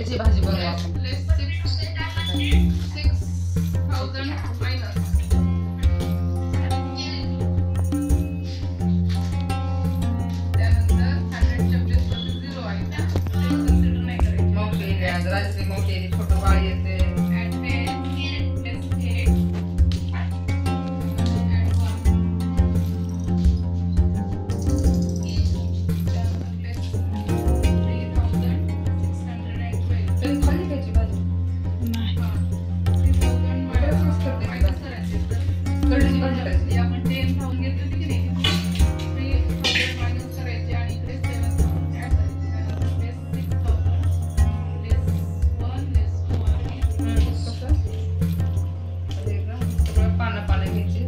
ह्याची भाजी बनवू आपण. 6,000 minus. त्यानंतर 100च्या प्लेसवरती 0 आहे ना, ते कन्सिडर नाही करायचे. मोठी राजश्री मोठी छोटं बाळ येते. Add 10 plus 8 add 1 each. त्यानंतर plus 3,612. तर खाली घ्यायची भाजी. कढीची भाजी करायची. आपण 10,000 घेतली होती की नाही, 3,000 minus करायचे आणि इकडे 7,000 add करायचे. less 6,000 less 1 less 1. कसं? अरे ना, सगळं पानं घ्यायची.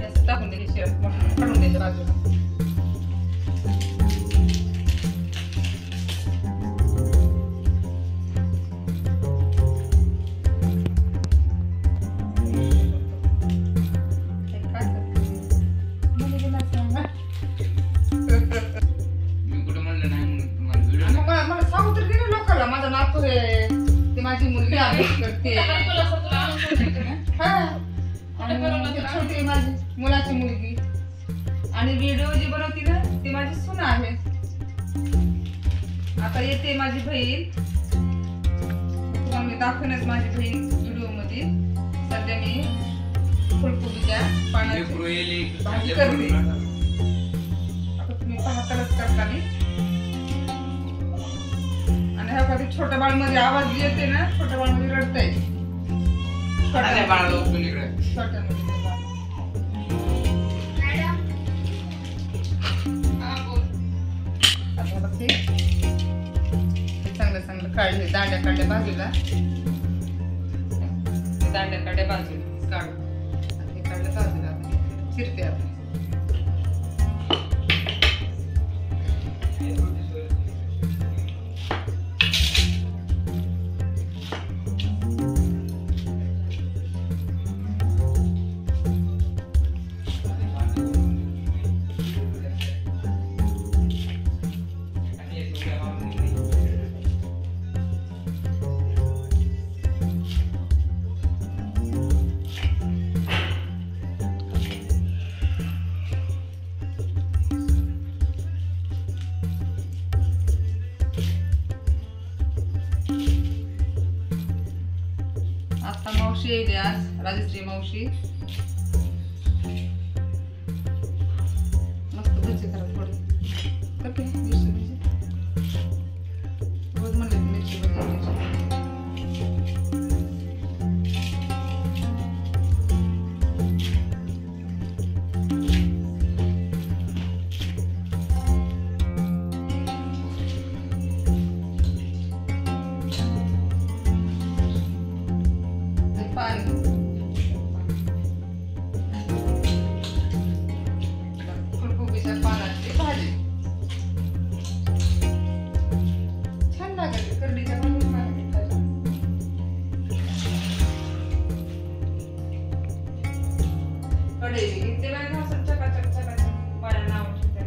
असं टाकून द्यायची शेव. काढून द्यायचं बाजूला. मला सांगू तर दे ना लोकांना, माझा नातू आहे, ती माझी मुलगी अभ्यास करते. हा. आणि ती छोटी माझी मुलाची मुलगी. आणि व्हिडिओ जी बनवती ना ती माझी सून आहे. आता येते माझी बहीण, तुम्हाला मी दाखवणार माझी बहीण व्हिडिओ मध्ये. सध्या मी फुलकोबीच्या पानाची भाजी करते. आता तुम्ही पाहताच करताना. आणि हा कधी छोट्या बाळ मध्ये आवाज येते ना, छोट्या बाळ मध्ये रडतंय. छोट्या बाळाला उचलून इकडे. छोट्या मध्ये चांगलं काढले, दांड्या काढल्या बाजूला. दांड्या काढल्या बाजूला काढू. हे काढलं बाजूला. चिरते आता. आता मावशी येईल आज, राजश्री मावशी. मस्त भजी करा थोडी. करते मिरची भजी. रोज म्हणले मिरची भजी. फुलकोबीच्या पानाची भाजी छान लागते. करडीच्या कडे ते बाय चकाचक बाया नाव ठेवते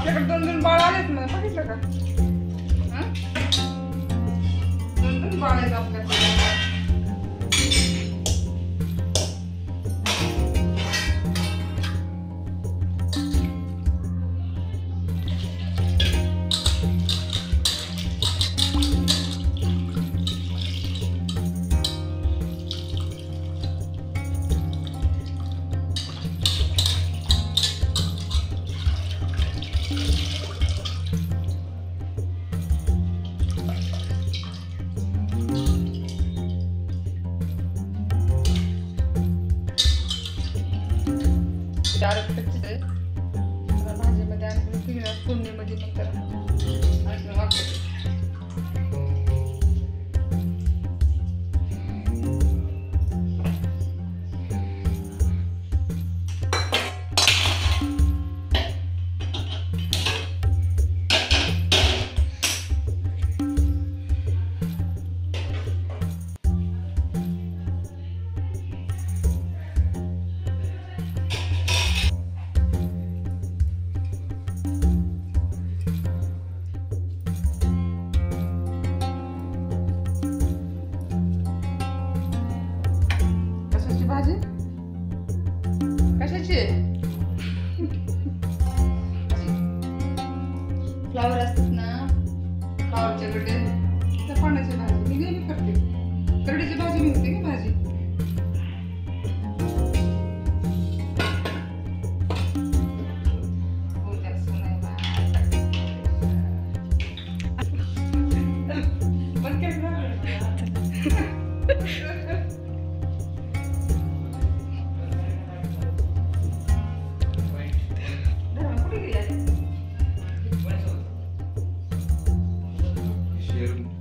आपल्याकडे 2 बाळ आलेत ना, बघितलं का? 2 बाळ आहेत आपल्याकडे. भाजीमध्ये आणखी फोडणीमध्ये पण करा आणखी वापरते. भाजी कशाची आहे? फ्लावर असतात ना, फ्लावरचे गड्डे त्या पाण्याची भाजी मी नेहमी करते. करडीची भाजी मिळते की भाजी.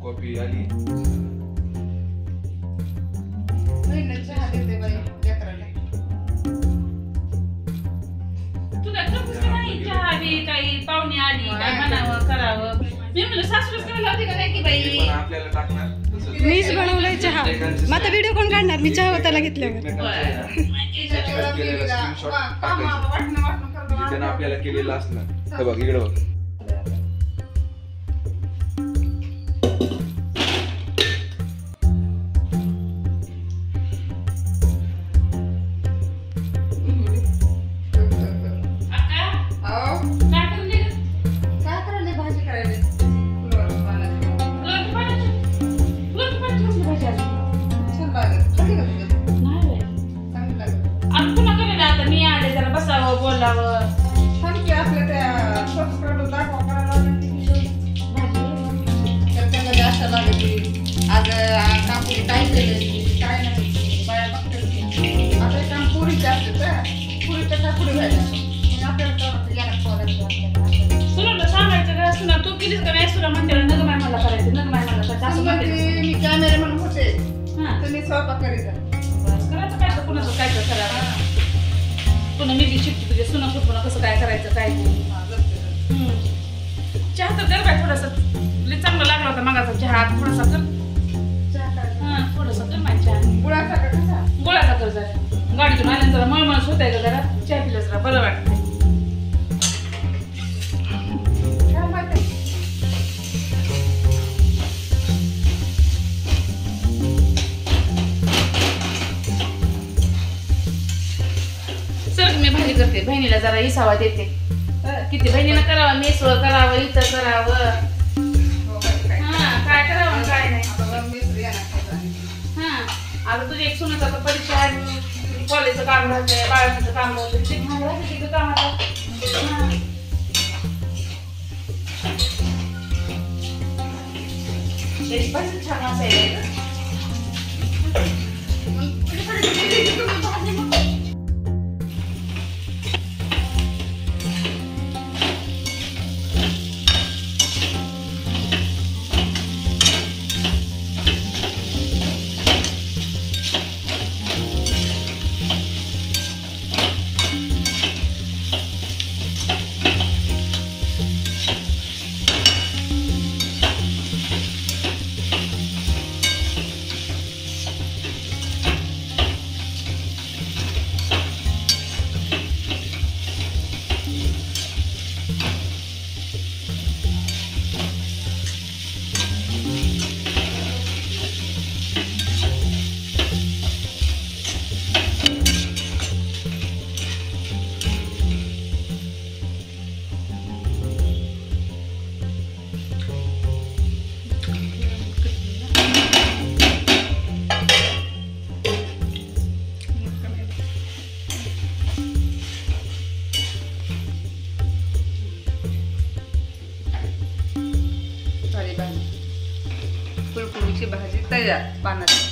कॉफी आली. चहा देते बाई लेकराला. तुला कधीच नाही चहा बी काही पाहुणे आली काय म्हणावं करावं. मी म्हणलं सासूच करायला होती का नाही की बाई. पण आपल्याला टाकणार तसं. मीच बनवलाय चहा. मग आता व्हिडिओ कोण काढणार? मी चहा होताना घेतल्यावर. त्यानं आपल्याला केलेलं असणार. हे बघ इकडे बघ. बोलावं आपल्या त्या सबस्क्राईबर दाखवा करायला त्याला जास्त लागते. आज कापुरी काय केलं काय नाही बाया बघतात. आता काम पुरीचे असते पुरीच्या कापुरी व्हायला आपल्याला सुना सांगायचं का सुना तू केलीस का नाही सुना म्हणते नग माय मला करायचं नग माय मला करायचं असं म्हणते. मी कॅमेरामॅन होते तुम्ही स्वयंपाक करीत बस करायचं काय तर कुणाचं काय तर करावं. पुन्हा मी बी शिकते तुझ्या सुना पुन्हा कसं काय करायचं काय नाही. चहा तर कर बाय थोडासा चांगला लागला होता मागाचा चहा थोडासा कर. थोडासा कर माझ्या चहा गुळाचा का कसा गोळाचा कर जरा. गाडीतून आल्यानंतर जरा मळमळच होत आहे का जरा चहा पिलं जरा बरं वाटतं. मी भाजी करते बहिणीला जरा इसावा देते. किती बहिणीला करावं मेसवर करावं इथं करावं काय करावं काय नाही. आता तुझी एक सुनाचा परीक्षा कॉलेजचं काम राहतंय बाळाचं काम राहतं ते काम आता छान असायला. याच्यात पानात.